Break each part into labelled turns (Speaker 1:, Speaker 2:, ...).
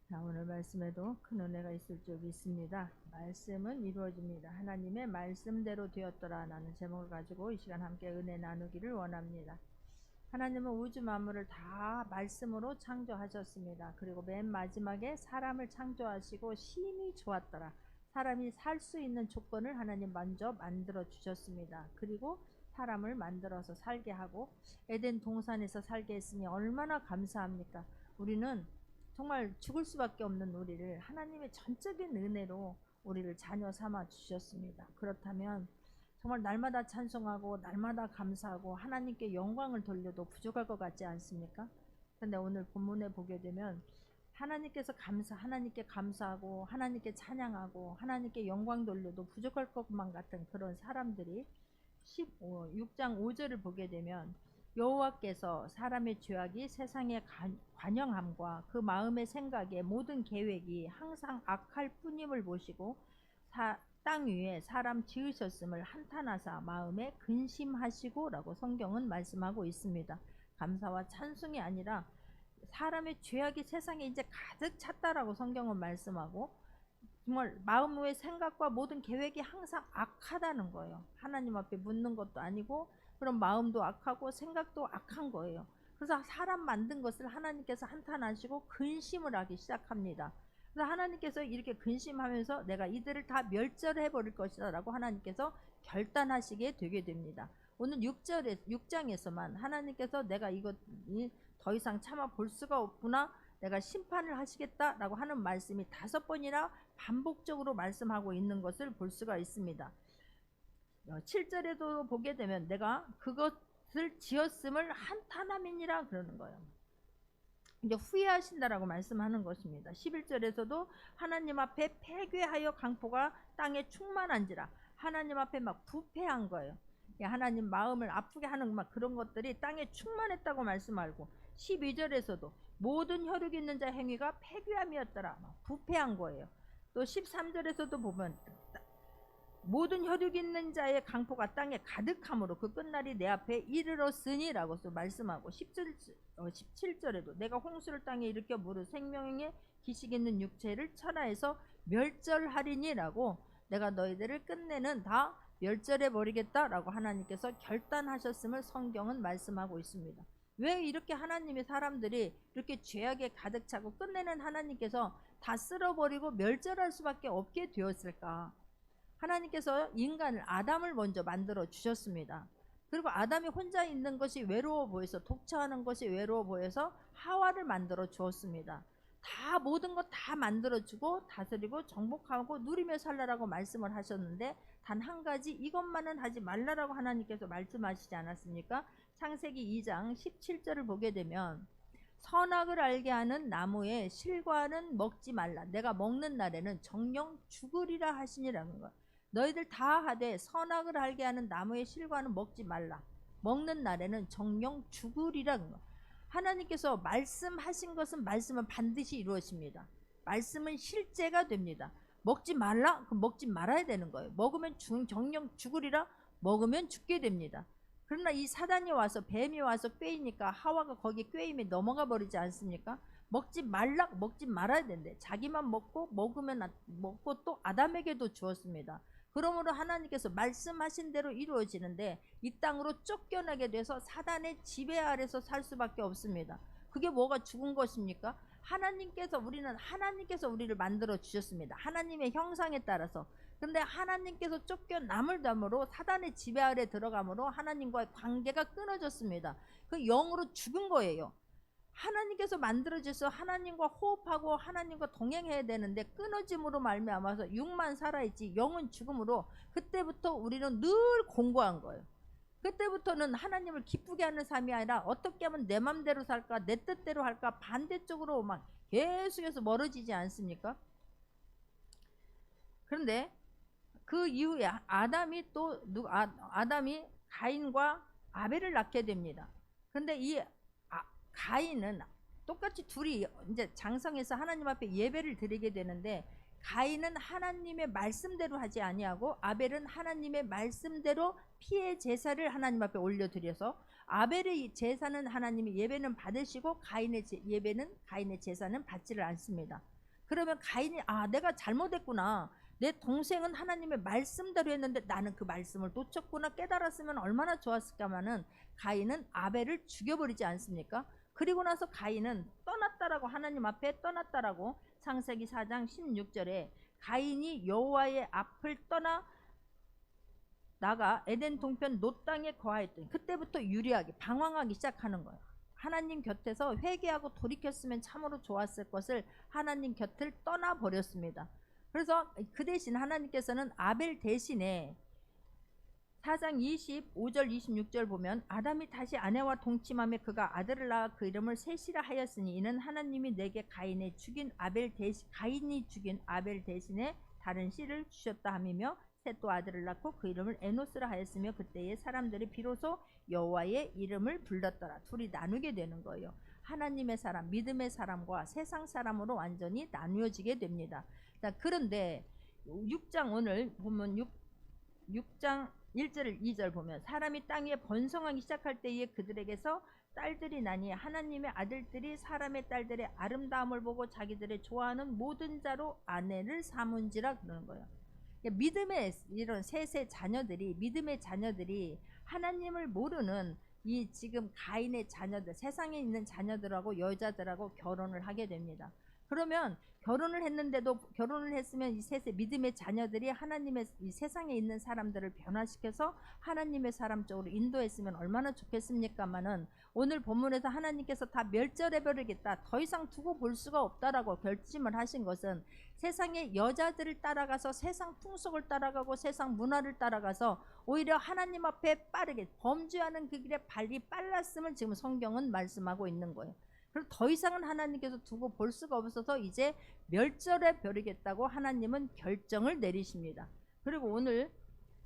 Speaker 1: 자, 오늘 말씀에도 큰 은혜가 있을 줄 믿습니다. 말씀은 이루어집니다. 하나님의 말씀대로 되었더라 라는 제목을 가지고 이 시간 함께 은혜 나누기를 원합니다. 하나님은 우주 만물을 다 말씀으로 창조하셨습니다. 그리고 맨 마지막에 사람을 창조하시고 심히 좋았더라. 사람이 살 수 있는 조건을 하나님 먼저 만들어 주셨습니다. 그리고 사람을 만들어서 살게 하고 에덴 동산에서 살게 했으니 얼마나 감사합니까? 우리는 정말 죽을 수밖에 없는 우리를 하나님의 전적인 은혜로 우리를 자녀 삼아 주셨습니다. 그렇다면 정말 날마다 찬송하고 날마다 감사하고 하나님께 영광을 돌려도 부족할 것 같지 않습니까? 근데 오늘 본문에 보게 되면 하나님께 감사하고 하나님께 찬양하고 하나님께 영광 돌려도 부족할 것만 같은 그런 사람들이 6장 5절을 보게 되면 여호와께서 사람의 죄악이 세상의 관영함과 그 마음의 생각의 모든 계획이 항상 악할 뿐임을 보시고 땅 위에 사람 지으셨음을 한탄하사 마음에 근심하시고 라고 성경은 말씀하고 있습니다. 감사와 찬송이 아니라 사람의 죄악이 세상에 이제 가득 찼다라고 성경은 말씀하고 정말 마음의 생각과 모든 계획이 항상 악하다는 거예요. 하나님 앞에 묻는 것도 아니고 그런 마음도 악하고 생각도 악한 거예요. 그래서 사람 만든 것을 하나님께서 한탄하시고 근심을 하기 시작합니다. 그래서 하나님께서 이렇게 근심하면서 내가 이들을 다 멸절해 버릴 것이다 라고 하나님께서 결단하시게 되게 됩니다. 오늘 6장에서만 하나님께서 내가 이것이 더 이상 참아 볼 수가 없구나, 내가 심판을 하시겠다라고 하는 말씀이 5번이나 반복적으로 말씀하고 있는 것을 볼 수가 있습니다. 7절에도 보게 되면 내가 그것을 지었음을 한탄함이니라 그러는 거예요. 이제 후회하신다라고 말씀하는 것입니다. 11절에서도 하나님 앞에 패괴하여 강포가 땅에 충만한지라, 하나님 앞에 막 부패한 거예요. 하나님 마음을 아프게 하는 막 그런 것들이 땅에 충만했다고 말씀하고, 12절에서도 모든 혈육 있는 자 행위가 패괴함이었더라, 부패한 거예요. 또 13절에서도 보면 모든 혈육 있는 자의 강포가 땅에 가득함으로 그 끝날이 내 앞에 이르렀으니 라고 말씀하고, 17절에도 내가 홍수를 땅에 일으켜 물을 생명의 기식 있는 육체를 천하에서 멸절하리니 라고, 내가 너희들을 끝내는 다 멸절해 버리겠다 라고 하나님께서 결단하셨음을 성경은 말씀하고 있습니다. 왜 이렇게 하나님의 사람들이 이렇게 죄악에 가득 차고 끝내는 하나님께서 다 쓸어버리고 멸절할 수밖에 없게 되었을까? 하나님께서 인간을, 아담을 먼저 만들어 주셨습니다. 그리고 아담이 혼자 있는 것이 외로워 보여서, 독처하는 것이 외로워 보여서 하와를 만들어 주었습니다. 다 모든 것 다 만들어 주고 다스리고 정복하고 누리며 살라라고 말씀을 하셨는데 단 한 가지, 이것만은 하지 말라라고 하나님께서 말씀하시지 않았습니까? 창세기 2장 17절을 보게 되면 선악을 알게 하는 나무의 실과는 먹지 말라, 내가 먹는 날에는 정령 죽으리라 하시니라는 것. 너희들 다 하되 선악을 알게 하는 나무의 실과는 먹지 말라, 먹는 날에는 정령 죽으리라는 것. 하나님께서 말씀하신 것은 말씀은 반드시 이루어집니다. 말씀은 실제가 됩니다. 먹지 말라? 그럼 먹지 말아야 되는 거예요. 먹으면 정령 죽으리라? 먹으면 죽게 됩니다. 그러나 이 사단이 와서, 뱀이 와서 꿰이니까 하와가 거기 꿰임에 넘어가 버리지 않습니까? 먹지 말라, 먹지 말아야 된대. 자기만 먹고 또 아담에게도 주었습니다. 그러므로 하나님께서 말씀하신 대로 이루어지는데 이 땅으로 쫓겨나게 돼서 사단의 지배 아래서 살 수밖에 없습니다. 그게 뭐가 죽은 것입니까? 하나님께서 우리를 만들어 주셨습니다. 하나님의 형상에 따라서. 그런데 하나님께서 쫓겨남을 담으로 사단의 지배 아래 들어감으로 하나님과의 관계가 끊어졌습니다. 그 영으로 죽은 거예요. 하나님께서 만들어 주셔서 하나님과 호흡하고 하나님과 동행해야 되는데 끊어짐으로 말미암아서 육만 살아있지 영은 죽음으로, 그때부터 우리는 늘 공고한 거예요. 그때부터는 하나님을 기쁘게 하는 삶이 아니라 어떻게 하면 내 맘대로 살까, 내 뜻대로 할까, 반대쪽으로 막 계속해서 멀어지지 않습니까? 그런데 그 이후에 아담이 가인과 아벨을 낳게 됩니다. 그런데 이 가인은 똑같이 둘이 이제 장성해서 하나님 앞에 예배를 드리게 되는데, 가인은 하나님의 말씀대로 하지 아니하고 아벨은 하나님의 말씀대로 피의 제사를 하나님 앞에 올려드려서, 아벨의 제사는 하나님이 예배는 받으시고 가인의 제사는 받지를 않습니다. 그러면 가인이 내가 잘못했구나. 내 동생은 하나님의 말씀대로 했는데 나는 그 말씀을 놓쳤구나 깨달았으면 얼마나 좋았을까마는 가인은 아벨을 죽여버리지 않습니까? 그리고 나서 가인은 떠났다라고 하나님 앞에 떠났다라고 창세기 4장 16절에 가인이 여호와의 앞을 떠나 나가 에덴 동편 놋 땅에 거하였더니 그때부터 유리하게 방황하기 시작하는 거예요. 하나님 곁에서 회개하고 돌이켰으면 참으로 좋았을 것을 하나님 곁을 떠나버렸습니다. 그래서 그 대신 하나님께서는 아벨 대신에 4장 25절 26절 보면 아담이 다시 아내와 동침하며 그가 아들을 낳아 그 이름을 셋이라 하였으니 이는 하나님이 내게 가인이 죽인 아벨 대신에 다른 씨를 주셨다 함이며 셋도 아들을 낳고 그 이름을 에노스라 하였으며 그때의 사람들이 비로소 여호와의 이름을 불렀더라. 둘이 나누게 되는 거예요. 하나님의 사람, 믿음의 사람과 세상 사람으로 완전히 나누어지게 됩니다. 자, 그런데 6장 오늘 보면 6장 1절 2절 보면 사람이 땅에 번성하기 시작할 때에 그들에게서 딸들이 나니 하나님의 아들들이 사람의 딸들의 아름다움을 보고 자기들의 좋아하는 모든 자로 아내를 삼은지라 그러는 거예요. 믿음의 이런 셋의 자녀들이 믿음의 자녀들이 하나님을 모르는 이 지금 가인의 자녀들 세상에 있는 자녀들하고 여자들하고 결혼을 하게 됩니다. 그러면 결혼을 했으면 이 셋의 믿음의 자녀들이 하나님의 이 세상에 있는 사람들을 변화시켜서 하나님의 사람 쪽으로 인도했으면 얼마나 좋겠습니까마는 오늘 본문에서 하나님께서 다 멸절해버리겠다 더 이상 두고 볼 수가 없다라고 결심을 하신 것은 세상의 여자들을 따라가서 세상 풍속을 따라가고 세상 문화를 따라가서 오히려 하나님 앞에 빠르게 범죄하는 그 길에 발이 빨랐음을 지금 성경은 말씀하고 있는 거예요. 그리고 더 이상은 하나님께서 두고 볼 수가 없어서 이제 멸절해 버리겠다고 하나님은 결정을 내리십니다. 그리고 오늘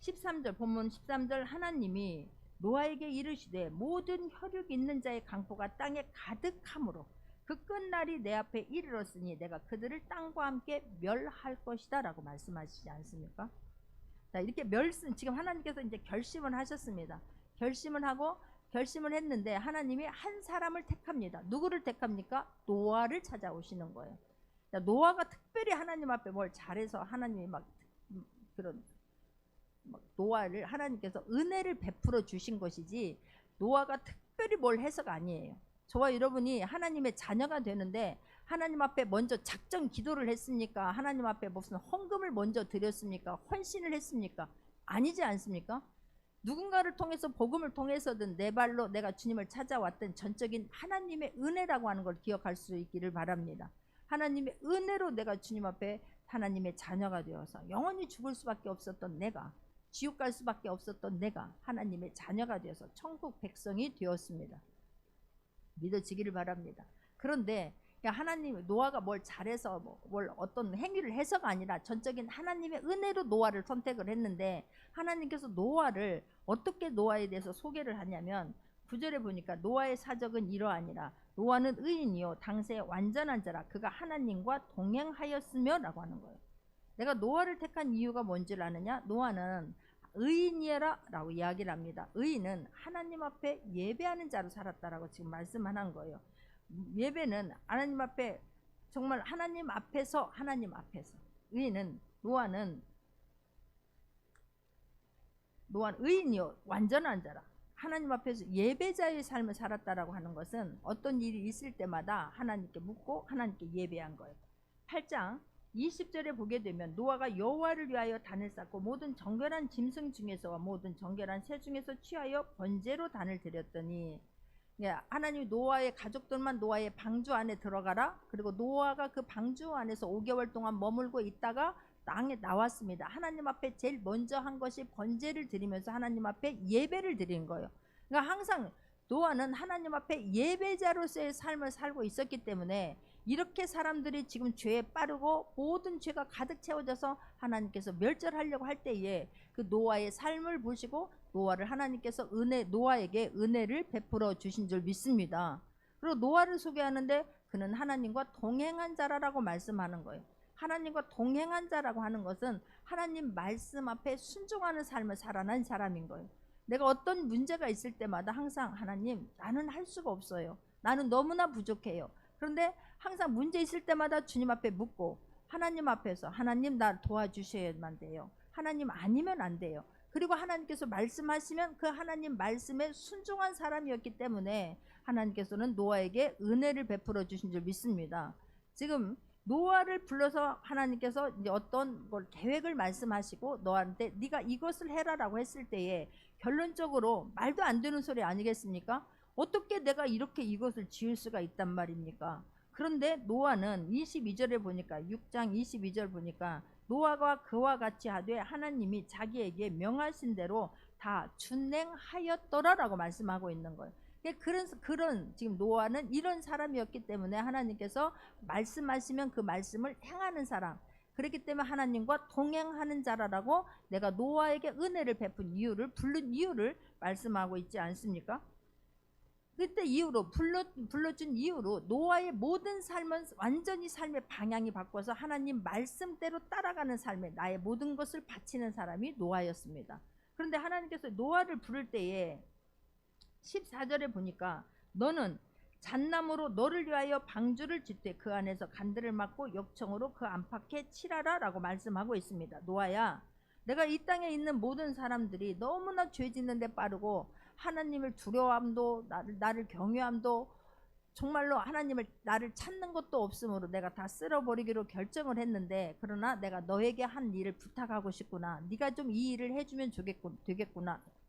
Speaker 1: 13절 본문 13절 하나님이 노아에게 이르시되 모든 혈육 있는 자의 강포가 땅에 가득함으로 그 끝날이 내 앞에 이르렀으니 내가 그들을 땅과 함께 멸할 것이다 라고 말씀하시지 않습니까? 자, 이렇게 지금 하나님께서 이제 결심을 하셨습니다. 결심을 했는데 하나님이 한 사람을 택합니다. 누구를 택합니까? 노아를 찾아오시는 거예요. 노아가 특별히 하나님 앞에 뭘 잘해서 하나님이 노아를 하나님께서 은혜를 베풀어 주신 것이지 노아가 특별히 뭘 해서가 아니에요. 저와 여러분이 하나님의 자녀가 되는데 하나님 앞에 먼저 작정 기도를 했습니까? 하나님 앞에 무슨 헌금을 먼저 드렸습니까? 헌신을 했습니까? 아니지 않습니까? 누군가를 통해서 복음을 통해서든 내 발로 내가 주님을 찾아왔던 전적인 하나님의 은혜라고 하는 걸 기억할 수 있기를 바랍니다. 하나님의 은혜로 내가 주님 앞에 하나님의 자녀가 되어서 영원히 죽을 수밖에 없었던 내가 지옥 갈 수밖에 없었던 내가 하나님의 자녀가 되어서 천국 백성이 되었습니다. 믿어지기를 바랍니다. 그런데 하나님 노아가 뭘 잘해서 뭘 어떤 행위를 해서가 아니라 전적인 하나님의 은혜로 노아를 선택을 했는데 하나님께서 노아를 어떻게 노아에 대해서 소개를 하냐면 9절에 보니까 노아의 사적은 이러하니라 노아는 의인이요 당세에 완전한 자라 그가 하나님과 동행하였으며 라고 하는 거예요. 내가 노아를 택한 이유가 뭔지를 아느냐? 노아는 의인이라 라고 이야기를 합니다. 의인은 하나님 앞에 예배하는 자로 살았다라고 지금 말씀하는 거예요. 예배는 하나님 앞에 정말 하나님 앞에서 의인은 노아는 의인이요 완전한 자라 하나님 앞에서 예배자의 삶을 살았다라고 하는 것은 어떤 일이 있을 때마다 하나님께 묻고 하나님께 예배한 거예요. 8장 20절에 보게 되면 노아가 여호와를 위하여 단을 쌓고 모든 정결한 짐승 중에서와 모든 정결한 새 중에서 취하여 번제로 단을 드렸더니 하나님이 노아의 가족들만 노아의 방주 안에 들어가라. 그리고 노아가 그 방주 안에서 5개월 동안 머물고 있다가 땅에 나왔습니다. 하나님 앞에 제일 먼저 한 것이 번제를 드리면서 하나님 앞에 예배를 드린 거예요. 그러니까 항상 노아는 하나님 앞에 예배자로서의 삶을 살고 있었기 때문에 이렇게 사람들이 지금 죄에 빠르고 모든 죄가 가득 채워져서 하나님께서 멸절하려고 할 때에 그 노아의 삶을 보시고 노아를 하나님께서 노아에게 은혜를 베풀어 주신 줄 믿습니다. 그리고 노아를 소개하는데 그는 하나님과 동행한 자라고 말씀하는 거예요. 하나님과 동행한 자라고 하는 것은 하나님 말씀 앞에 순종하는 삶을 살아난 사람인 거예요. 내가 어떤 문제가 있을 때마다 항상 하나님 나는 할 수가 없어요. 나는 너무나 부족해요. 그런데 항상 문제 있을 때마다 주님 앞에 묻고 하나님 앞에서 하나님 나 도와주셔야만 돼요. 하나님 아니면 안 돼요. 그리고 하나님께서 말씀하시면 그 하나님 말씀에 순종한 사람이었기 때문에 하나님께서는 노아에게 은혜를 베풀어 주신 줄 믿습니다. 지금 노아를 불러서 하나님께서 이제 어떤 걸 계획을 말씀하시고 너한테 네가 이것을 해라라고 했을 때에 결론적으로 말도 안 되는 소리 아니겠습니까? 어떻게 내가 이렇게 이것을 지을 수가 있단 말입니까? 그런데 노아는 22절에 보니까 6장 22절 보니까 노아가 그와 같이 하되 하나님이 자기에게 명하신 대로 다 준행하였더라라고 말씀하고 있는 거예요. 그런 지금 노아는 이런 사람이었기 때문에 하나님께서 말씀하시면 그 말씀을 행하는 사람, 그렇기 때문에 하나님과 동행하는 자라라고 내가 노아에게 은혜를 베푼 이유를 부른 이유를 말씀하고 있지 않습니까? 그때 이후로 불러준 이후로 노아의 모든 삶은 완전히 삶의 방향이 바꿔서 하나님 말씀대로 따라가는 삶에 나의 모든 것을 바치는 사람이 노아였습니다. 그런데 하나님께서 노아를 부를 때에 14절에 보니까 너는 잣나무로 너를 위하여 방주를 짓되 그 안에서 간들을 막고 역청으로 그 안팎에 칠하라 라고 말씀하고 있습니다. 노아야, 내가 이 땅에 있는 모든 사람들이 너무나 죄 짓는 데 빠르고 하나님을 두려워함도 나를 경외함도 정말로 하나님을 나를 찾는 것도 없으므로 내가 다 쓸어버리기로 결정을 했는데, 그러나 내가 너에게 한 일을 부탁하고 싶구나. 네가 좀 이 일을 해주면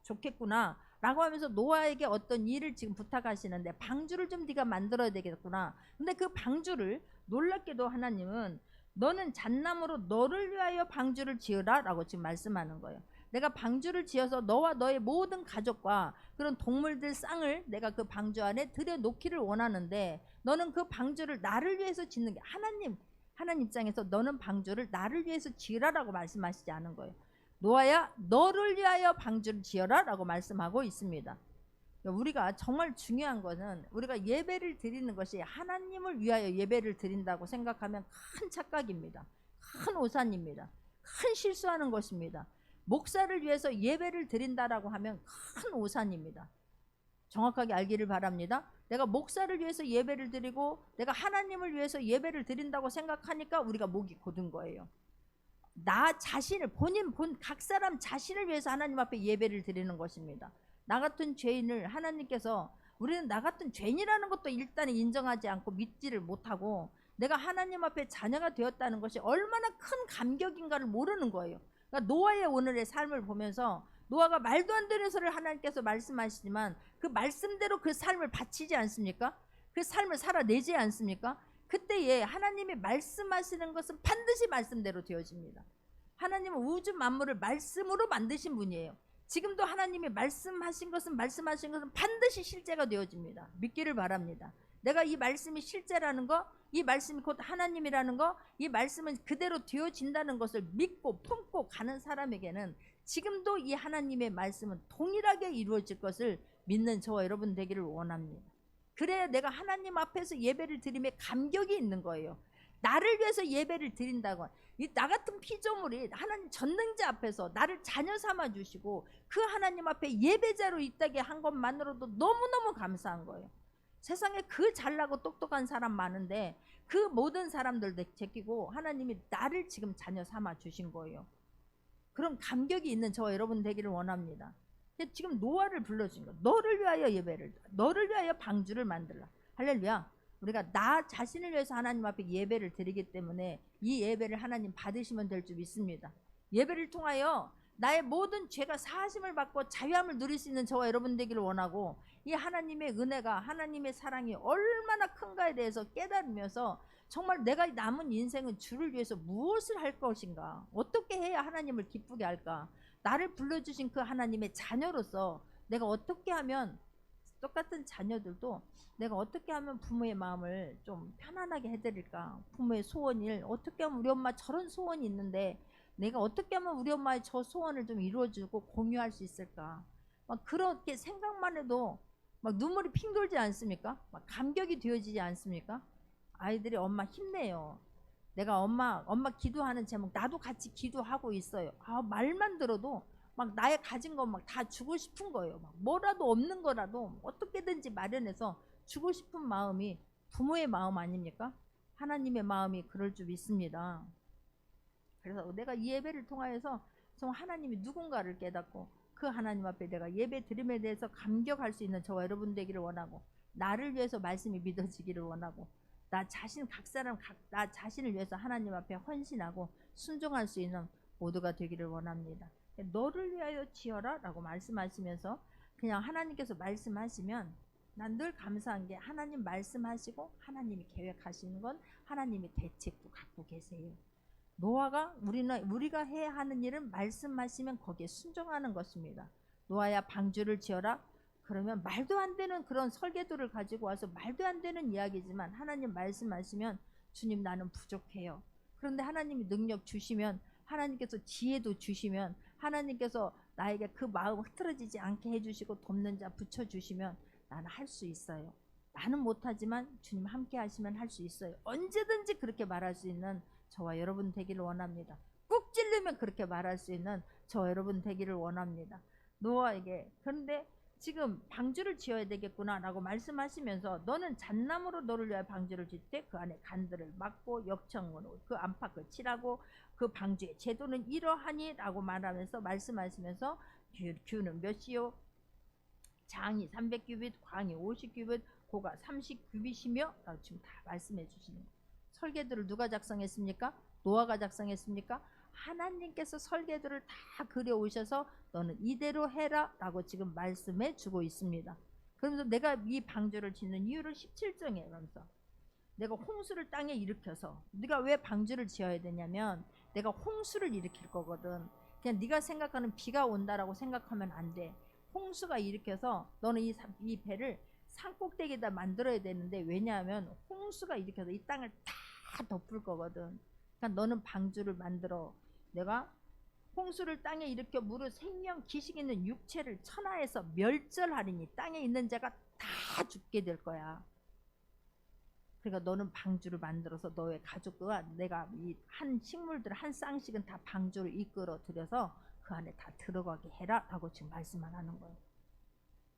Speaker 1: 좋겠구나 라고 하면서 노아에게 어떤 일을 지금 부탁하시는데, 방주를 좀 네가 만들어야 되겠구나. 근데 그 방주를 놀랍게도 하나님은 너는 잣나무로 너를 위하여 방주를 지으라 라고 지금 말씀하는 거예요. 내가 방주를 지어서 너와 너의 모든 가족과 그런 동물들 쌍을 내가 그 방주 안에 들여놓기를 원하는데, 너는 그 방주를 나를 위해서 짓는 게 하나님 입장에서 너는 방주를 나를 위해서 지으라라고 말씀하시지 않은 거예요. 노아야, 너를 위하여 방주를 지어라 라고 말씀하고 있습니다. 우리가 정말 중요한 것은 우리가 예배를 드리는 것이 하나님을 위하여 예배를 드린다고 생각하면 큰 착각입니다. 큰 오산입니다. 큰 실수하는 것입니다. 목사를 위해서 예배를 드린다라고 하면 큰 오산입니다. 정확하게 알기를 바랍니다. 내가 목사를 위해서 예배를 드리고 내가 하나님을 위해서 예배를 드린다고 생각하니까 우리가 목이 곧은 거예요. 나 자신을 각 사람 자신을 위해서 하나님 앞에 예배를 드리는 것입니다. 나 같은 죄인을 하나님께서, 우리는 나 같은 죄인이라는 것도 일단 인정하지 않고 믿지를 못하고 내가 하나님 앞에 자녀가 되었다는 것이 얼마나 큰 감격인가를 모르는 거예요. 그러니까 노아의 오늘의 삶을 보면서 노아가 말도 안 되는 소리를 하나님께서 말씀하시지만 그 말씀대로 그 삶을 바치지 않습니까? 그 삶을 살아내지 않습니까? 그때에 하나님이 말씀하시는 것은 반드시 말씀대로 되어집니다. 하나님은 우주 만물을 말씀으로 만드신 분이에요. 지금도 하나님이 말씀하신 것은 반드시 실제가 되어집니다. 믿기를 바랍니다. 내가 이 말씀이 실제라는 거, 이 말씀이 곧 하나님이라는 거, 이 말씀은 그대로 되어진다는 것을 믿고 품고 가는 사람에게는 지금도 이 하나님의 말씀은 동일하게 이루어질 것을 믿는 저와 여러분 되기를 원합니다. 그래야 내가 하나님 앞에서 예배를 드림에 감격이 있는 거예요. 나를 위해서 예배를 드린다고, 나 같은 피조물이 하나님 전능자 앞에서 나를 자녀 삼아 주시고 그 하나님 앞에 예배자로 있다게 한 것만으로도 너무너무 감사한 거예요. 세상에 그 잘나고 똑똑한 사람 많은데 그 모든 사람들 제끼고 하나님이 나를 지금 자녀 삼아 주신 거예요. 그런 감격이 있는 저와 여러분 되기를 원합니다. 지금 노아를 불러준 거, 너를 위하여 예배를, 너를 위하여 방주를 만들라. 할렐루야. 우리가 나 자신을 위해서 하나님 앞에 예배를 드리기 때문에 이 예배를 하나님 받으시면 될 줄 믿습니다. 예배를 통하여 나의 모든 죄가 사하심을 받고 자유함을 누릴 수 있는 저와 여러분 되기를 원하고, 이 하나님의 은혜가, 하나님의 사랑이 얼마나 큰가에 대해서 깨달으면서 정말 내가 남은 인생은 주를 위해서 무엇을 할 것인가, 어떻게 해야 하나님을 기쁘게 할까, 나를 불러주신 그 하나님의 자녀로서 내가 어떻게 하면, 똑같은 자녀들도 내가 어떻게 하면 부모의 마음을 좀 편안하게 해드릴까, 부모의 소원을 어떻게 하면 우리 엄마 저런 소원이 있는데 내가 어떻게 하면 우리 엄마의 저 소원을 좀 이루어주고 공유할 수 있을까, 막 그렇게 생각만 해도 막 눈물이 핑 돌지 않습니까? 막 감격이 되어지지 않습니까? 아이들이 엄마 힘내요. 내가 엄마 기도하는 제목 나도 같이 기도하고 있어요. 말만 들어도 막 나의 가진 거 막 다 주고 싶은 거예요. 막 뭐라도 없는 거라도 어떻게든지 마련해서 주고 싶은 마음이 부모의 마음 아닙니까? 하나님의 마음이 그럴 줄 믿습니다. 그래서 내가 이 예배를 통하여서 정말 하나님이 누군가를 깨닫고 그 하나님 앞에 내가 예배 드림에 대해서 감격할 수 있는 저와 여러분 되기를 원하고, 나를 위해서 말씀이 믿어지기를 원하고, 나 자신 각 사람 나 자신을 위해서 하나님 앞에 헌신하고 순종할 수 있는 모두가 되기를 원합니다. 너를 위하여 지어라 라고 말씀하시면서 그냥 하나님께서 말씀하시면 난 늘 감사한 게, 하나님 말씀하시고 하나님이 계획하시는 건 하나님이 대책도 갖고 계세요. 노아가 우리가 해야 하는 일은 말씀하시면 거기에 순종하는 것입니다. 노아야 방주를 지어라. 그러면 말도 안 되는 그런 설계도를 가지고 와서 말도 안 되는 이야기지만 하나님 말씀하시면 주님 나는 부족해요. 그런데 하나님이 능력 주시면, 하나님께서 지혜도 주시면, 하나님께서 나에게 그 마음 흐트러지지 않게 해주시고 돕는 자 붙여주시면 나는 할 수 있어요. 나는 못하지만 주님 함께 하시면 할 수 있어요. 언제든지 그렇게 말할 수 있는 저와 여러분 되기를 원합니다. 꾹 찔르면 그렇게 말할 수 있는 저와 여러분 되기를 원합니다. 노아에게 그런데 지금 방주를 지어야 되겠구나 라고 말씀하시면서, 너는 잣나무로 너를 위하여 방주를 짓 때 그 안에 간들을 막고 역청으로 그 안팎을 칠하고 그 방주의 제도는 이러하니 라고 말하면서 말씀하시면서, 규는 몇이요? 장이 300규빗, 광이 50규빗, 고가 30규빗이며 라고 지금 다 말씀해 주시는 거예요. 설계도를 누가 작성했습니까? 노아가 작성했습니까? 하나님께서 설계도를 다 그려오셔서 너는 이대로 해라 라고 지금 말씀해 주고 있습니다. 그러면서 내가 이 방주를 짓는 이유를 17장에 하면서, 내가 홍수를 땅에 일으켜서, 네가 왜 방주를 지어야 되냐면 내가 홍수를 일으킬 거거든. 그냥 네가 생각하는 비가 온다라고 생각하면 안 돼. 홍수가 일으켜서 너는 이 배를 산꼭대기에다 만들어야 되는데, 왜냐하면 홍수가 일으켜서 이 땅을 다 덮을 거거든. 그러니까 너는 방주를 만들어. 내가 홍수를 땅에 일으켜 무릇 생명 기식 있는 육체를 천하에서 멸절하리니 땅에 있는 자가 다 죽게 될 거야. 그러니까 너는 방주를 만들어서 너의 가족과 내가 이 한 식물들 한 쌍씩은 다 방주를 이끌어 들여서 그 안에 다 들어가게 해라 라고 지금 말씀을 하는 거예요.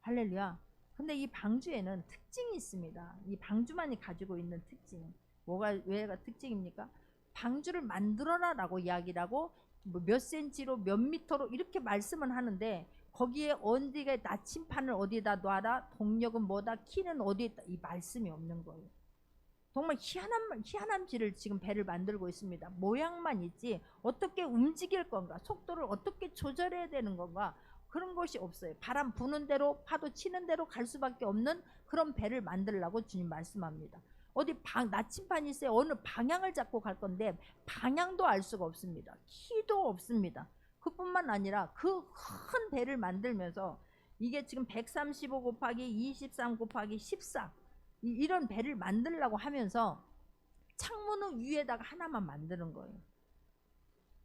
Speaker 1: 할렐루야. 근데 이 방주에는 특징이 있습니다. 이 방주만이 가지고 있는 특징. 왜가 특징입니까? 방주를 만들어라 라고 이야기를 하고 몇 센치로 몇 미터로 이렇게 말씀은 하는데, 거기에 어디가 나침판을 어디에다 놔라, 동력은 뭐다, 키는 어디에 있다, 이 말씀이 없는 거예요. 정말 희한한 질을 지금 배를 만들고 있습니다. 모양만 있지 어떻게 움직일 건가, 속도를 어떻게 조절해야 되는 건가, 그런 것이 없어요. 바람 부는 대로 파도 치는 대로 갈 수밖에 없는 그런 배를 만들라고 주님 말씀합니다. 어디 나침판이 있어요. 어느 방향을 잡고 갈 건데 방향도 알 수가 없습니다. 키도 없습니다. 그뿐만 아니라 그 큰 배를 만들면서 이게 지금 135 곱하기 23 곱하기 14 이런 배를 만들려고 하면서 창문은 위에다가 하나만 만드는 거예요.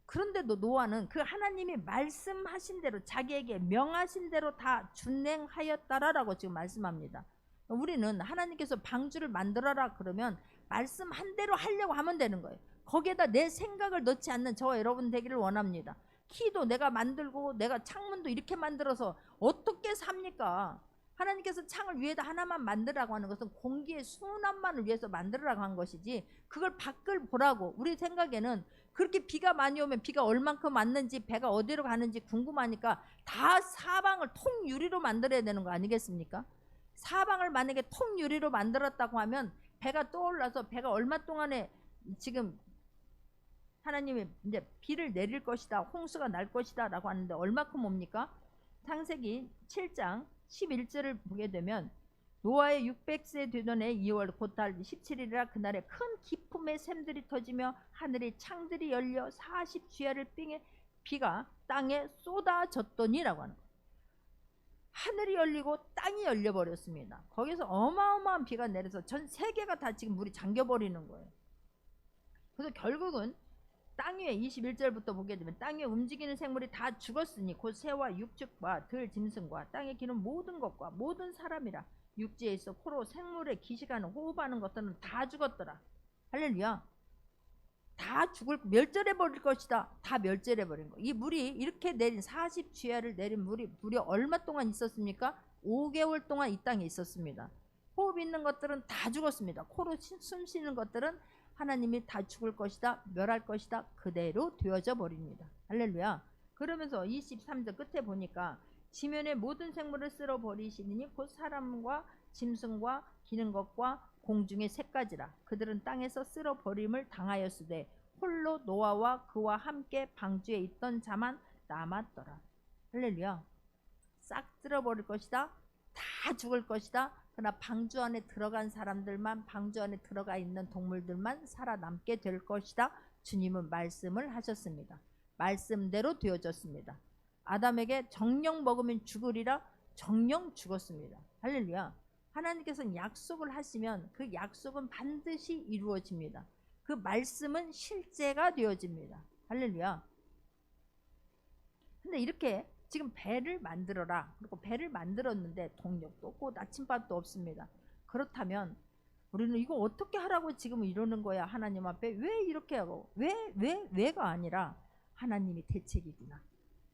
Speaker 1: 그런데도 노아는 그 하나님이 말씀하신 대로 자기에게 명하신 대로 다 준행하였다라고 지금 말씀합니다. 우리는 하나님께서 방주를 만들어라 그러면 말씀한 대로 하려고 하면 되는 거예요. 거기에다 내 생각을 넣지 않는 저와 여러분 되기를 원합니다. 키도 내가 만들고 내가 창문도 이렇게 만들어서 어떻게 삽니까? 하나님께서 창을 위에다 하나만 만들라고 하는 것은 공기의 순환만을 위해서 만들라고 한 것이지, 그걸 밖을 보라고. 우리 생각에는 그렇게 비가 많이 오면 비가 얼만큼 왔는지 배가 어디로 가는지 궁금하니까 다 사방을 통유리로 만들어야 되는 거 아니겠습니까? 사방을 만약에 통유리로 만들었다고 하면 배가 떠올라서 배가 얼마 동안에 지금 하나님이 이제 비를 내릴 것이다, 홍수가 날 것이다 라고 하는데 얼마큼 옵니까? 창세기 7장 11절을 보게 되면, 노아의 600세 되던 해 2월 곧달 17일이라 그날에 큰 기품의 샘들이 터지며 하늘의 창들이 열려 40주야를 빙에 비가 땅에 쏟아졌더니라고 하는 거예요. 하늘이 열리고 땅이 열려버렸습니다. 거기서 어마어마한 비가 내려서 전 세계가 다 지금 물이 잠겨버리는 거예요. 그래서 결국은 땅 위에 21절부터 보게 되면, 땅 위에 움직이는 생물이 다 죽었으니 곧 새와 육축과 들 짐승과 땅에 기는 모든 것과 모든 사람이라, 육지에 있어 코로 생물에 기식하는 호흡하는 것들은 다 죽었더라. 할렐루야. 다 멸절해 버릴 것이다. 다 멸절해 버린 거. 이 물이 이렇게 내린 40주야를 내린 물이 무려 얼마 동안 있었습니까? 5개월 동안 이 땅에 있었습니다. 호흡 있는 것들은 다 죽었습니다. 코로 숨 쉬는 것들은 하나님이 다 죽을 것이다, 멸할 것이다, 그대로 되어져 버립니다. 할렐루야. 그러면서 23절 끝에 보니까 지면의 모든 생물을 쓸어 버리시니 곧 사람과 짐승과 기는 것과 공중의 새까지라. 그들은 땅에서 쓸어 버림을 당하였으되 홀로 노아와 그와 함께 방주에 있던 자만 남았더라. 할렐루야. 싹 쓸어버릴 것이다. 다 죽을 것이다. 그러나 방주 안에 들어간 사람들만, 방주 안에 들어가 있는 동물들만 살아남게 될 것이다. 주님은 말씀을 하셨습니다. 말씀대로 되어졌습니다. 아담에게 정령 먹으면 죽으리라. 정령 죽었습니다. 할렐루야. 하나님께서는 약속을 하시면 그 약속은 반드시 이루어집니다. 그 말씀은 실제가 되어집니다. 할렐루야. 근데 이렇게 지금 배를 만들어라. 그리고 배를 만들었는데 동력도 없고 나침반도 없습니다. 그렇다면 우리는 이거 어떻게 하라고 지금 이러는 거야? 하나님 앞에 왜 이렇게 하고 왜가 아니라 하나님이 대책이구나.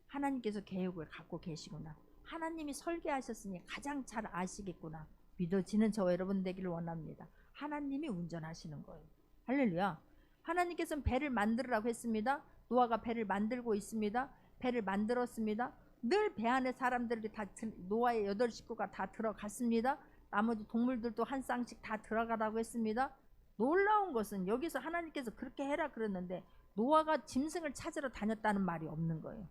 Speaker 1: 하나님께서 계획을 갖고 계시구나. 하나님이 설계하셨으니 가장 잘 아시겠구나. 믿어지는 저와 여러분 되기를 원합니다. 하나님이 운전하시는 거예요. 할렐루야. 하나님께서는 배를 만들으라고 했습니다. 노아가 배를 만들고 있습니다. 배를 만들었습니다. 늘 배 안에 사람들이 다 노아의 8 식구가 다 들어갔습니다. 나머지 동물들도 한 쌍씩 다 들어가라고 했습니다. 놀라운 것은 여기서 하나님께서 그렇게 해라 그랬는데 노아가 짐승을 찾으러 다녔다는 말이 없는 거예요.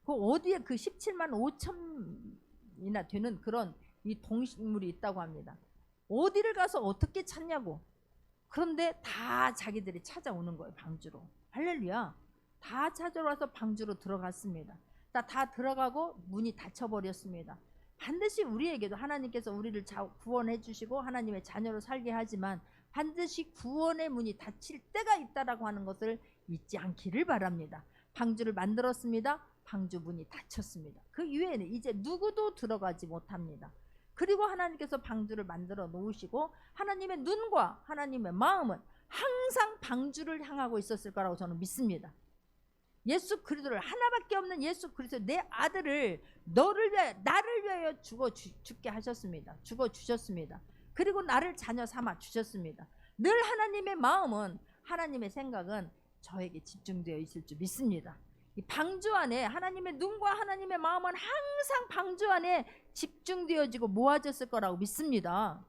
Speaker 1: 그 어디에 그 17만 5천이나 되는 그런 이 동식물이 있다고 합니다. 어디를 가서 어떻게 찾냐고. 그런데 다 자기들이 찾아오는 거예요. 방주로. 할렐루야. 다 찾아와서 방주로 들어갔습니다. 다 들어가고 문이 닫혀버렸습니다. 반드시 우리에게도 하나님께서 우리를 구원해 주시고 하나님의 자녀로 살게 하지만 반드시 구원의 문이 닫힐 때가 있다라고 하는 것을 잊지 않기를 바랍니다. 방주를 만들었습니다. 방주 문이 닫혔습니다. 그 이외에는 이제 누구도 들어가지 못합니다. 그리고 하나님께서 방주를 만들어 놓으시고 하나님의 눈과 하나님의 마음은 항상 방주를 향하고 있었을 거라고 저는 믿습니다. 예수 그리스도를, 하나밖에 없는 예수 그리스도, 내 아들을 너를 위하여, 나를 위하여 죽게 하셨습니다. 죽어 주셨습니다. 그리고 나를 자녀 삼아 주셨습니다. 늘 하나님의 마음은, 하나님의 생각은 저에게 집중되어 있을 줄 믿습니다. 이 방주 안에 하나님의 눈과 하나님의 마음은 항상 방주 안에 집중되어지고 모아졌을 거라고 믿습니다.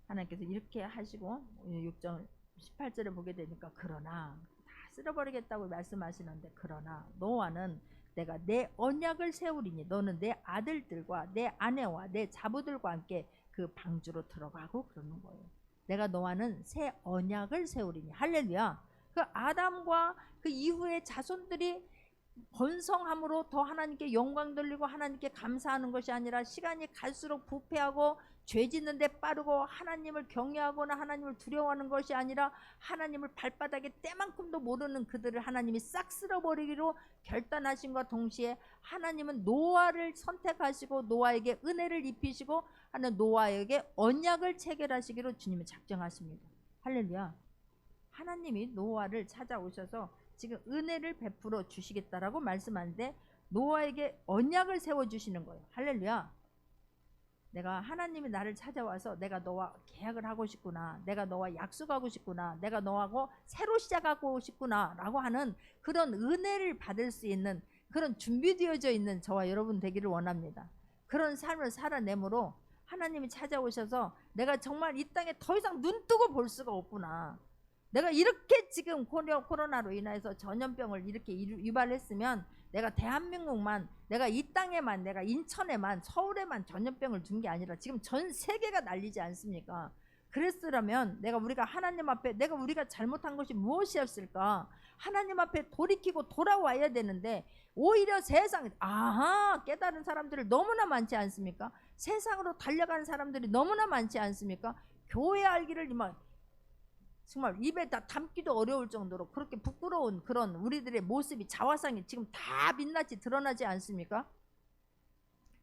Speaker 1: 하나님께서 이렇게 하시고 6장 18절에 보게 되니까 그러나 다 쓸어버리겠다고 말씀하시는데 그러나 노아는 내가 내 언약을 세우리니 너는 내 아들들과 내 아내와 내 자부들과 함께 그 방주로 들어가고 그러는 거예요. 내가 노아는 새 언약을 세우리니. 할렐루야. 그 아담과 그 이후의 자손들이 번성함으로 더 하나님께 영광 돌리고 하나님께 감사하는 것이 아니라 시간이 갈수록 부패하고 죄 짓는 데 빠르고 하나님을 경외하거나 하나님을 두려워하는 것이 아니라 하나님을 발바닥에 때만큼도 모르는 그들을 하나님이 싹 쓸어버리기로 결단하신과 동시에 하나님은 노아를 선택하시고 노아에게 은혜를 입히시고 하는 노아에게 언약을 체결하시기로 주님은 작정하십니다. 할렐루야. 하나님이 노아를 찾아오셔서 지금 은혜를 베풀어 주시겠다라고 말씀하는데 노아에게 언약을 세워주시는 거예요. 할렐루야. 내가 하나님이 나를 찾아와서 내가 너와 계약을 하고 싶구나, 내가 너와 약속하고 싶구나, 내가 너하고 새로 시작하고 싶구나 라고 하는 그런 은혜를 받을 수 있는 그런 준비되어져 있는 저와 여러분 되기를 원합니다. 그런 삶을 살아내므로 하나님이 찾아오셔서 내가 정말 이 땅에 더 이상 눈 뜨고 볼 수가 없구나, 내가 이렇게 지금 코로나로 인해서 전염병을 이렇게 유발했으면 내가 대한민국만, 내가 이 땅에만, 내가 인천에만, 서울에만 전염병을 둔 게 아니라 지금 전 세계가 난리지 않습니까? 그랬으라면 우리가 하나님 앞에 우리가 잘못한 것이 무엇이었을까? 하나님 앞에 돌이키고 돌아와야 되는데 오히려 세상, 깨달은 사람들이 너무나 많지 않습니까? 세상으로 달려가는 사람들이 너무나 많지 않습니까? 교회 알기를 정말 입에 다 담기도 어려울 정도로 그렇게 부끄러운 그런 우리들의 모습이, 자화상이 지금 다 민낯이 드러나지 않습니까?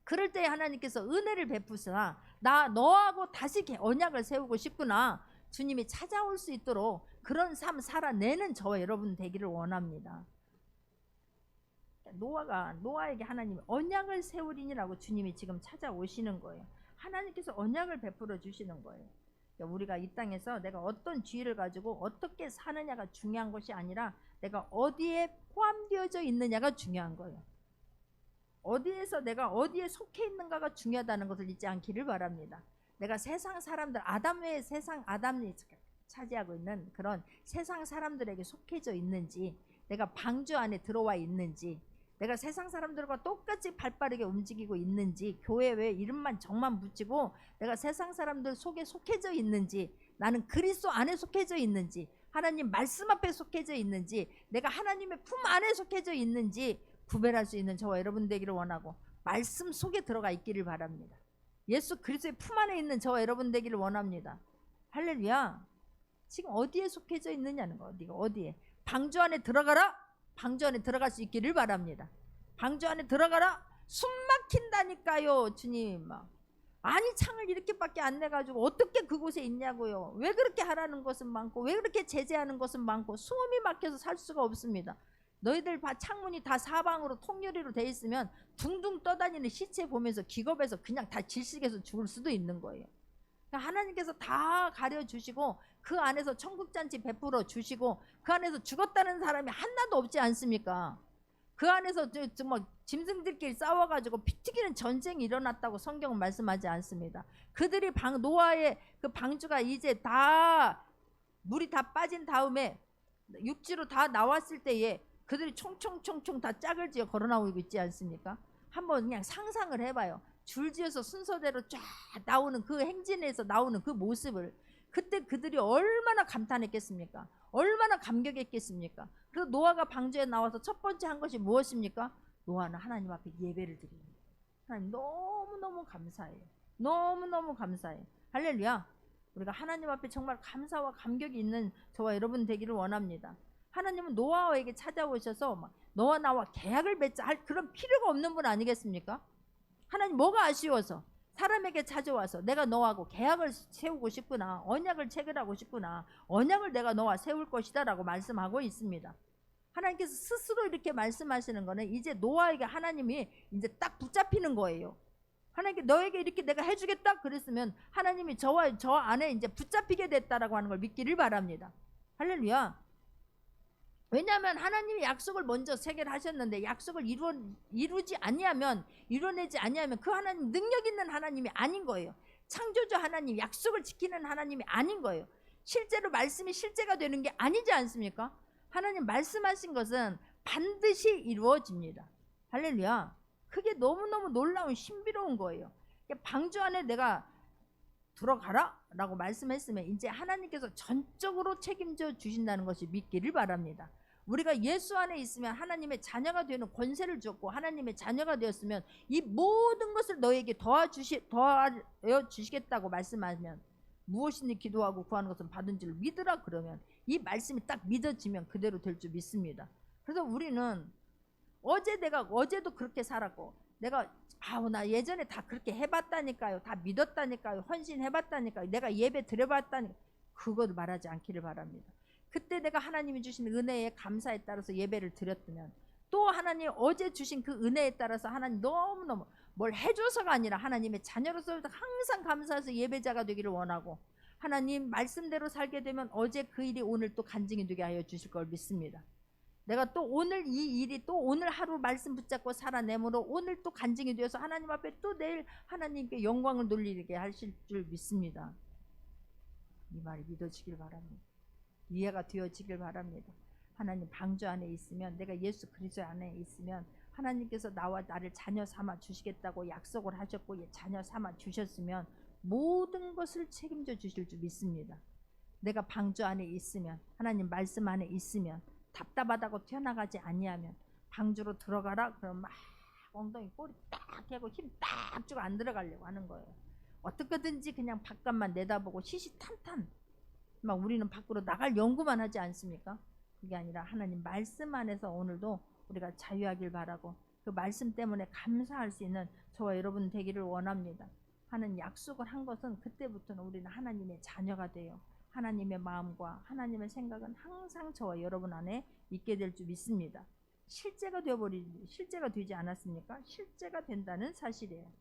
Speaker 1: 그럴 때 하나님께서 은혜를 베푸시나 나 너하고 다시 언약을 세우고 싶구나, 주님이 찾아올 수 있도록 그런 삶 살아내는 저와 여러분 되기를 원합니다. 노아에게 하나님이 언약을 세우리니라고 주님이 지금 찾아오시는 거예요. 하나님께서 언약을 베풀어 주시는 거예요. 그러니까 우리가 이 땅에서 내가 어떤 지위를 가지고 어떻게 사느냐가 중요한 것이 아니라 내가 어디에 포함되어져 있느냐가 중요한 거예요. 어디에서 내가 어디에 속해 있는가가 중요하다는 것을 잊지 않기를 바랍니다. 내가 세상 사람들, 아담 외에 세상 아담이 차지하고 있는 그런 세상 사람들에게 속해져 있는지, 내가 방주 안에 들어와 있는지, 내가 세상 사람들과 똑같이 발빠르게 움직이고 있는지, 교회 왜 이름만 정만 붙이고 내가 세상 사람들 속에 속해져 있는지, 나는 그리스도 안에 속해져 있는지, 하나님 말씀 앞에 속해져 있는지, 내가 하나님의 품 안에 속해져 있는지 구별할 수 있는 저와 여러분 되기를 원하고, 말씀 속에 들어가 있기를 바랍니다. 예수 그리스도의 품 안에 있는 저와 여러분 되기를 원합니다. 할렐루야. 지금 어디에 속해져 있느냐는 거. 네가 어디에. 방주 안에 들어가라. 방주 안에 들어갈 수 있기를 바랍니다. 방주 안에 들어가라. 숨 막힌다니까요. 주님. 아니 창을 이렇게밖에 안 내가지고 어떻게 그곳에 있냐고요. 왜 그렇게 하라는 것은 많고 왜 그렇게 제재하는 것은 많고 숨이 막혀서 살 수가 없습니다. 너희들 창문이 다 사방으로 통유리로 돼 있으면 둥둥 떠다니는 시체 보면서 기겁해서 그냥 다 질식해서 죽을 수도 있는 거예요. 하나님께서 다 가려주시고 그 안에서 천국잔치 베풀어 주시고 그 안에서 죽었다는 사람이 하나도 없지 않습니까? 그 안에서 정말 짐승들끼리 싸워가지고 피 튀기는 전쟁이 일어났다고 성경은 말씀하지 않습니다. 그들이 노아의 그 방주가 이제 다 물이 다 빠진 다음에 육지로 다 나왔을 때에 그들이 총총총총 다 짝을 지어 걸어 나오고 있지 않습니까? 한번 그냥 상상을 해봐요. 줄지어서 순서대로 쫙 나오는 그 행진에서 나오는 그 모습을, 그때 그들이 얼마나 감탄했겠습니까? 얼마나 감격했겠습니까? 그래서 노아가 방주에 나와서 첫 번째 한 것이 무엇입니까? 노아는 하나님 앞에 예배를 드립니다. 하나님 너무너무 감사해요. 너무너무 감사해요. 할렐루야. 우리가 하나님 앞에 정말 감사와 감격이 있는 저와 여러분 되기를 원합니다. 하나님은 노아에게 찾아오셔서 너와 나와 계약을 맺자 할 그런 필요가 없는 분 아니겠습니까? 하나님 뭐가 아쉬워서 사람에게 찾아와서 내가 너하고 계약을 세우고 싶구나, 언약을 체결하고 싶구나, 언약을 내가 너와 세울 것이다 라고 말씀하고 있습니다. 하나님께서 스스로 이렇게 말씀하시는 거는 이제 노아에게 하나님이 이제 딱 붙잡히는 거예요. 하나님께 너에게 이렇게 내가 해주겠다 그랬으면 하나님이 저와 저 안에 이제 붙잡히게 됐다라고 하는 걸 믿기를 바랍니다. 할렐루야. 왜냐하면 하나님이 약속을 먼저 체결하셨는데 약속을 이루지 아니하면, 이뤄내지 아니하면 그 하나님 능력 있는 하나님이 아닌 거예요. 창조주 하나님, 약속을 지키는 하나님이 아닌 거예요. 실제로 말씀이 실제가 되는 게 아니지 않습니까? 하나님 말씀하신 것은 반드시 이루어집니다. 할렐루야. 그게 너무너무 놀라운 신비로운 거예요. 방주 안에 내가 들어가라 라고 말씀했으면 이제 하나님께서 전적으로 책임져 주신다는 것을 믿기를 바랍니다. 우리가 예수 안에 있으면 하나님의 자녀가 되는 권세를 주었고, 하나님의 자녀가 되었으면 이 모든 것을 너에게 더하여 주시겠다고 말씀하면, 무엇이니 기도하고 구하는 것은 받은 줄 믿으라 그러면 이 말씀이 딱 믿어지면 그대로 될 줄 믿습니다. 그래서 우리는 어제도 그렇게 살았고, 내가 나 예전에 다 그렇게 해봤다니까요, 다 믿었다니까요, 헌신해봤다니까요, 내가 예배 드려봤다니까요, 그걸 말하지 않기를 바랍니다. 그때 내가 하나님이 주신 은혜에 감사에 따라서 예배를 드렸다면, 또 하나님 어제 주신 그 은혜에 따라서 하나님 너무너무 뭘 해줘서가 아니라 하나님의 자녀로서 항상 감사해서 예배자가 되기를 원하고, 하나님 말씀대로 살게 되면 어제 그 일이 오늘 또 간증이 되게 하여 주실 걸 믿습니다. 내가 또 오늘 이 일이 또 오늘 하루 말씀 붙잡고 살아내므로 오늘 또 간증이 되어서 하나님 앞에 또 내일 하나님께 영광을 돌리게 하실 줄 믿습니다. 이 말이 믿어지길 바랍니다. 이해가 되어지길 바랍니다. 하나님 방주 안에 있으면, 내가 예수 그리스도 안에 있으면 하나님께서 나와 나를 자녀 삼아 주시겠다고 약속을 하셨고 자녀 삼아 주셨으면 모든 것을 책임져 주실 줄 믿습니다. 내가 방주 안에 있으면, 하나님 말씀 안에 있으면, 답답하다고 튀어나가지 아니하면 방주로 들어가라 그러면 막 엉덩이 꼬리 딱 하고 힘 딱 주고 안 들어가려고 하는 거예요. 어떻게든지 그냥 바깥만 내다보고 시시탄탄 막 우리는 밖으로 나갈 연구만 하지 않습니까? 그게 아니라 하나님 말씀 안에서 오늘도 우리가 자유하길 바라고, 그 말씀 때문에 감사할 수 있는 저와 여러분 되기를 원합니다. 하는 약속을 한 것은 그때부터는 우리는 하나님의 자녀가 돼요. 하나님의 마음과 하나님의 생각은 항상 저와 여러분 안에 있게 될 줄 믿습니다. 실제가 되지 않았습니까? 실제가 된다는 사실이에요.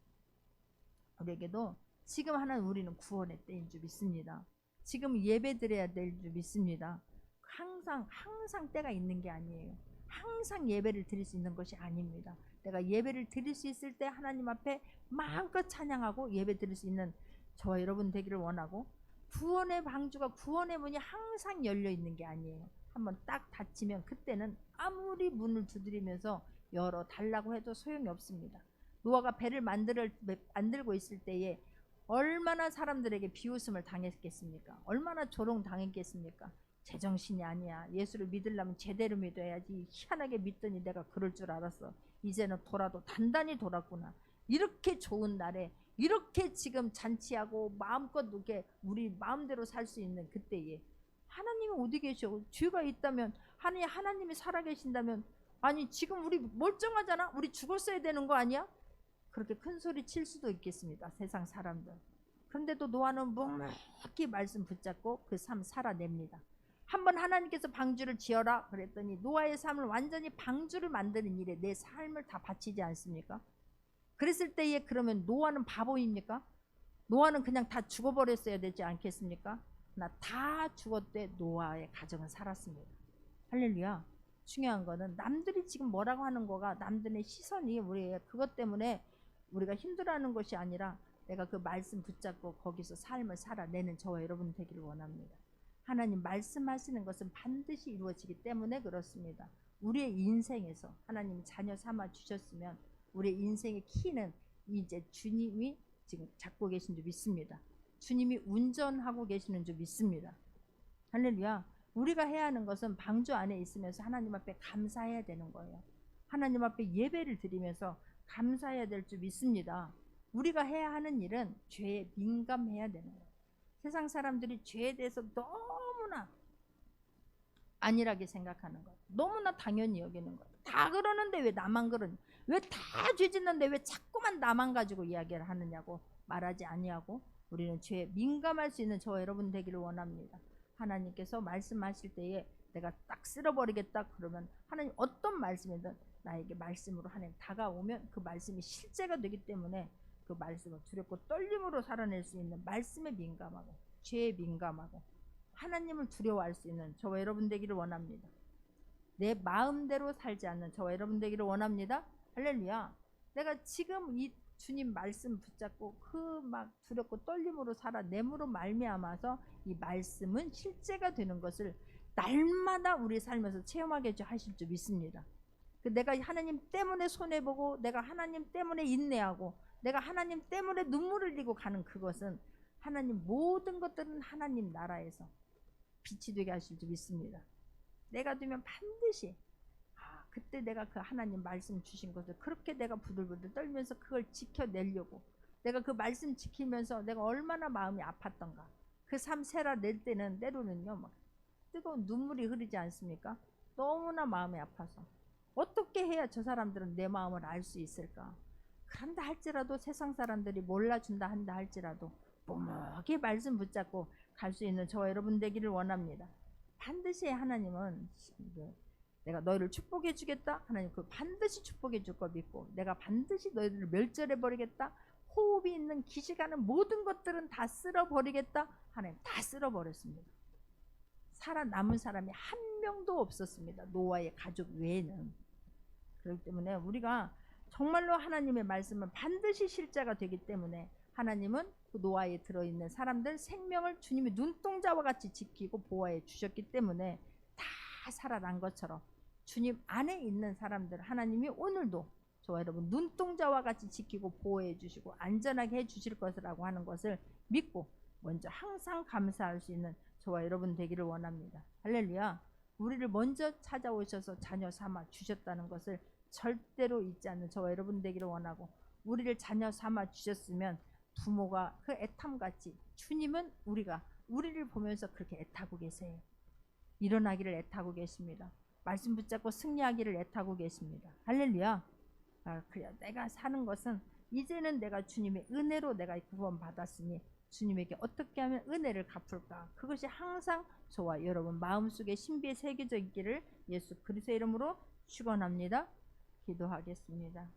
Speaker 1: 우리에게도 지금 하나는 우리는 구원의 때인 줄 믿습니다. 지금 예배 드려야 될 줄 믿습니다. 항상 때가 있는 게 아니에요. 항상 예배를 드릴 수 있는 것이 아닙니다. 내가 예배를 드릴 수 있을 때 하나님 앞에 마음껏 찬양하고 예배 드릴 수 있는 저와 여러분 되기를 원하고, 구원의 방주가, 구원의 문이 항상 열려 있는 게 아니에요. 한번 딱 닫히면 그때는 아무리 문을 두드리면서 열어 달라고 해도 소용이 없습니다. 노아가 배를 만들고 있을 때에 얼마나 사람들에게 비웃음을 당했겠습니까? 얼마나 조롱당했겠습니까? 제정신이 아니야. 예수를 믿으려면 제대로 믿어야지. 희한하게 믿더니 내가 그럴 줄 알았어. 이제는 돌아도 단단히 돌았구나. 이렇게 좋은 날에 이렇게 지금 잔치하고 마음껏 이렇게 우리 마음대로 살 수 있는 그때에 하나님이 어디 계셔? 죄가 있다면, 하나님이 살아계신다면, 아니 지금 우리 멀쩡하잖아. 우리 죽었어야 되는 거 아니야? 그렇게 큰 소리 칠 수도 있겠습니다. 세상 사람들. 그런데도 노아는 묵묵히 말씀 붙잡고 그 삶 살아냅니다. 한번 하나님께서 방주를 지어라 그랬더니 노아의 삶을 완전히 방주를 만드는 일에 내 삶을 다 바치지 않습니까? 그랬을 때에 그러면 노아는 바보입니까? 노아는 그냥 다 죽어버렸어야 되지 않겠습니까? 나 다 죽었대. 노아의 가정은 살았습니다. 할렐루야. 중요한 거는 남들이 지금 뭐라고 하는 거가, 남들의 시선이 우리 그것 때문에 우리가 힘들어하는 것이 아니라 내가 그 말씀 붙잡고 거기서 삶을 살아내는 저와 여러분 되기를 원합니다. 하나님 말씀하시는 것은 반드시 이루어지기 때문에 그렇습니다. 우리의 인생에서 하나님이 자녀 삼아 주셨으면 우리의 인생의 키는 이제 주님이 지금 잡고 계신 줄 믿습니다. 주님이 운전하고 계시는 줄 믿습니다. 할렐루야. 우리가 해야 하는 것은 방주 안에 있으면서 하나님 앞에 감사해야 되는 거예요. 하나님 앞에 예배를 드리면서 감사해야 될 줄 믿습니다. 우리가 해야 하는 일은 죄에 민감해야 되는 거예요. 세상 사람들이 죄에 대해서 너무나 안일하게 생각하는 거예요. 너무나 당연히 여기는 거예요. 다 그러는데 왜 나만 그러냐? 왜 다 죄 짓는데 왜 자꾸만 나만 가지고 이야기를 하느냐고 말하지 아니하고, 우리는 죄에 민감할 수 있는 저와 여러분 되기를 원합니다. 하나님께서 말씀하실 때에 내가 딱 쓸어버리겠다 그러면 하나님 어떤 말씀이든 나에게 말씀으로 하나님 다가오면 그 말씀이 실제가 되기 때문에 그 말씀을 두렵고 떨림으로 살아낼 수 있는 말씀에 민감하고 죄에 민감하고 하나님을 두려워할 수 있는 저와 여러분 되기를 원합니다. 내 마음대로 살지 않는 저와 여러분 되기를 원합니다. 할렐루야. 내가 지금 이 주님 말씀 붙잡고 그 막 두렵고 떨림으로 살아냄으로 말미암아서 이 말씀은 실제가 되는 것을 날마다 우리 삶에서 체험하게 하실 줄 믿습니다. 내가 하나님 때문에 손해보고 내가 하나님 때문에 인내하고 내가 하나님 때문에 눈물을 흘리고 가는 그것은 하나님 모든 것들은 하나님 나라에서 빛이 되게 하실 줄 믿습니다. 내가 되면 반드시 그때 내가 그 하나님 말씀 주신 것을 그렇게 내가 부들부들 떨면서 그걸 지켜내려고, 내가 그 말씀 지키면서 내가 얼마나 마음이 아팠던가. 그 삶 살아낼 때는 때로는요 막 뜨거운 눈물이 흐르지 않습니까? 너무나 마음이 아파서 어떻게 해야 저 사람들은 내 마음을 알 수 있을까? 그런다 할지라도 세상 사람들이 몰라준다 한다 할지라도 묵묵히 말씀 붙잡고 갈 수 있는 저와 여러분 되기를 원합니다. 반드시 하나님은 내가 너희를 축복해 주겠다. 하나님 그 반드시 축복해 줄 거 믿고, 내가 반드시 너희를 멸절해 버리겠다. 호흡이 있는 기시가는 모든 것들은 다 쓸어버리겠다. 하나님 다 쓸어버렸습니다. 살아남은 사람이 한 명도 없었습니다. 노아의 가족 외에는. 그렇기 때문에 우리가 정말로 하나님의 말씀은 반드시 실제가 되기 때문에 하나님은 그 노아에 들어있는 사람들 생명을 주님이 눈동자와 같이 지키고 보호해 주셨기 때문에 다 살아난 것처럼 주님 안에 있는 사람들 하나님이 오늘도 저와 여러분 눈동자와 같이 지키고 보호해 주시고 안전하게 해 주실 것이라고 하는 것을 믿고 먼저 항상 감사할 수 있는 저와 여러분 되기를 원합니다. 할렐루야. 우리를 먼저 찾아오셔서 자녀 삼아 주셨다는 것을 절대로 잊지 않는 저와 여러분 되기를 원하고, 우리를 자녀 삼아 주셨으면 부모가 그 애탐같이 주님은 우리를 보면서 그렇게 애타고 계세요. 일어나기를 애타고 계십니다. 말씀 붙잡고 승리하기를 애타고 계십니다. 할렐루야. 그래 내가 사는 것은 이제는 내가 주님의 은혜로 내가 구원 받았으니 주님에게 어떻게 하면 은혜를 갚을까? 그것이 항상 저와 여러분 마음속에 신비에 새겨져 있기를 예수 그리스도의 이름으로 축원합니다. 기도하겠습니다.